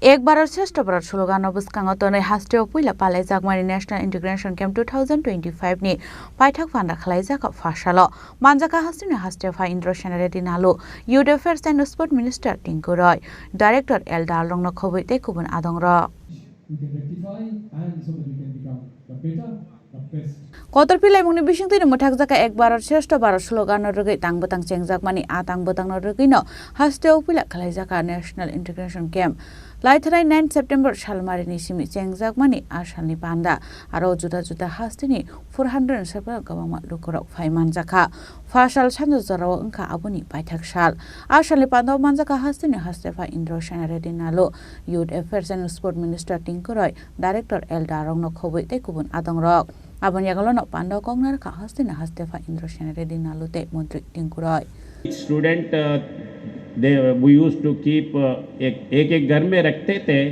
एक भारत श्रेष्ठ Bharat slogan Bwskango Tonwi Hasteo Puila Palaijakmani National Integration Camp 2025 ni Paithak Panda Khlaijakha Phasalo Manjakha Hasteni Hastepha Indra Sena Reddy Nallu Youth Affairs and Sport Minister Tinku Director Darlong Khobwi Kubun Adongrok Kotor pilai mungni bising tini muthak jaka ek Bharat Serastha Bharat Slogan rugi tang butang Chenjakmani atang butang rugi no Hasteo Puila Khlaijakha National Integration Camp Laithrai 9 September Shalmari ni simi Chenjakmani asalni Panda aro juta Hasteni 407 gabama lukurok phai Manjakha Phasalo sanjo jarawa engka abuni Paithak sal asalni Pandao Manjakha Hasteni Hastepha Indra Sena Reddy Nallu Youth Affairs and Sport Minister Tinku Director Darlong Khobwi Kubun Adongrok Abang Yagalono Pandao Kongnar ka Hasteni Hastepha Indra Sena Reddy Nallu te Mantri Tinku Student we used to keep एक घर में रखते थे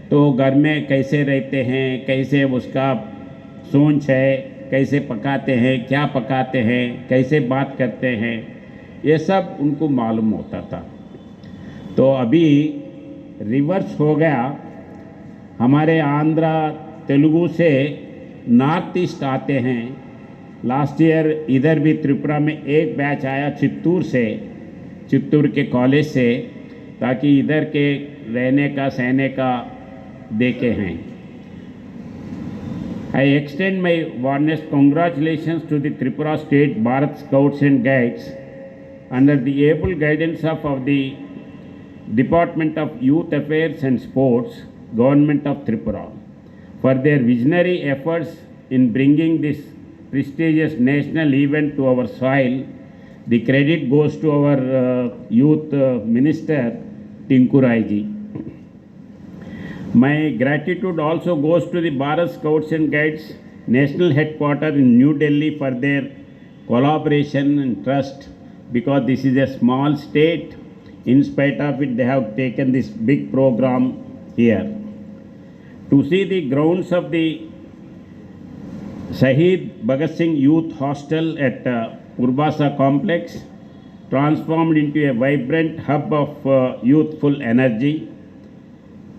तो घर में कैसे रहते हैं कैसे उसका सोच है कैसे पकाते हैं क्या पकाते हैं कैसे बात करते हैं ये सब उनको मालूम होता था तो अभी रिवर्स हो गया हमारे आंध्रा तेलुगु से नॉर्थ ईस्ट आते हैं लास्ट ईयर इधर भी त्रिपुरा में एक बैच आया चित्तूर के कॉलेज से ताकि इधर के रहने का सहने का देखे हैं I extend my warmest congratulations to the Tripura State Bharat Scouts and Guides under the able guidance of the Department of Youth Affairs and Sports, Government of Tripura, for their visionary efforts in bringing this prestigious national event to our soil. The credit goes to our youth minister Tinku ji. My gratitude also goes to the Bharat Scouts and Guides national headquarters in New Delhi for their collaboration and trust because this is a small state. In spite of it, they have taken this big program here. To see the grounds of the Shahid Bhagat Singh Youth Hostel at Urbasa complex transformed into a vibrant hub of youthful energy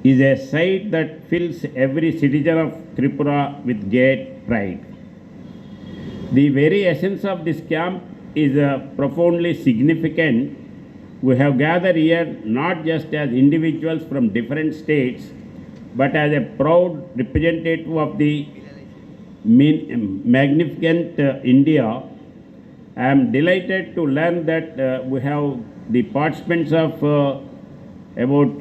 is a sight that fills every citizen of Tripura with great pride. The very essence of this camp is profoundly significant. We have gathered here not just as individuals from different states but as a proud representative of the magnificent India. I am delighted to learn that we have the participants of about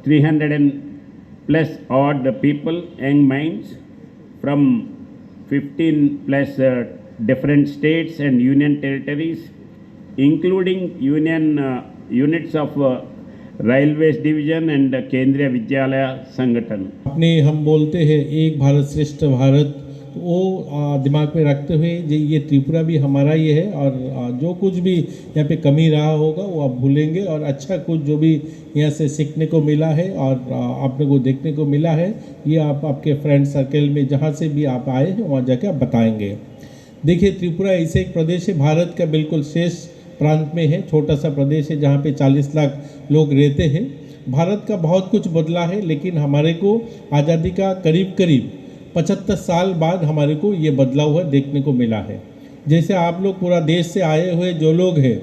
300 and plus odd people, young minds from 15 plus different states and union territories, including union units of Railways Division and Kendriya Vidyalaya Sangathan. अपने हम बोलते हैं एक भारत श्रेष्ठ भारत वो दिमाग में रखते हुए ये त्रिपुरा भी हमारा ही है और जो कुछ भी यहाँ पे कमी रहा होगा वो आप भूलेंगे और अच्छा कुछ जो भी यहाँ से सीखने को मिला है और आपने को देखने को मिला है ये आप आपके फ्रेंड सर्कल में जहाँ से भी आप आए हैं वहाँ जाके आप बताएंगे। देखिए त्रिपुरा ऐसे एक प्रदेश है भारत का बिल्कुल शेष प्रांत में है छोटा सा प्रदेश है जहाँ पे 40 लाख लोग रहते हैं। भारत का बहुत कुछ बदला है लेकिन हमारे को आज़ादी का करीब 75 साल बाद हमारे को ये बदलाव हुआ देखने को मिला है। जैसे आप लोग पूरा देश से आए हुए जो लोग हैं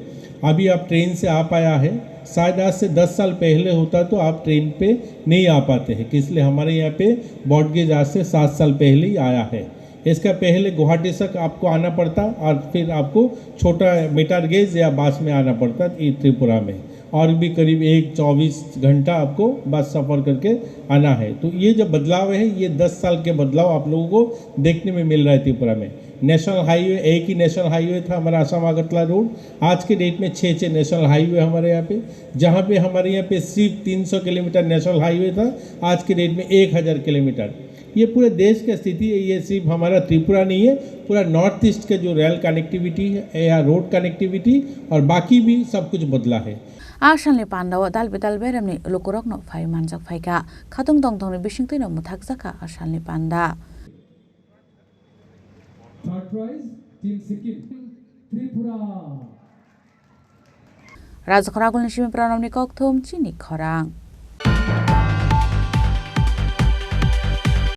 अभी आप ट्रेन से आ पाया है शायद आज से 10 साल पहले होता तो आप ट्रेन पे नहीं आ पाते हैं इसलिए हमारे यहाँ पे ब्रॉडगेज आज से 7 साल पहले ही आया है। इसका पहले गुवाहाटी तक आपको आना पड़ता और फिर आपको छोटा मीटर गेज या बस में आना पड़ता त्रिपुरा में और भी करीब 24 घंटा आपको बस सफ़र करके आना है। तो ये जो बदलाव है ये 10 साल के बदलाव आप लोगों को देखने में मिल रहा है त्रिपुरा में। नेशनल हाईवे एक ही नेशनल हाईवे था हमारा असम अगरतला रोड आज के डेट में 6 नेशनल हाईवे हमारे यहाँ पे जहाँ पे हमारे यहाँ पे सिर्फ 300 किलोमीटर नेशनल हाईवे था आज के डेट में 1000 किलोमीटर। ये पूरे देश की स्थिति है ये सिर्फ हमारा त्रिपुरा नहीं है पूरा नॉर्थ ईस्ट का जो रेल कनेक्टिविटी है या रोड कनेक्टिविटी और बाकी भी सब कुछ बदला है। Asalni Pandao dal beremni lukurok no phai manjak phai ka khatung tong tong ni bising tino muthak jaka asalni Panda. Third prize Team Sikkim Tripura. Raja Khorang ni simi pranam ni kok thum Chini Khorang.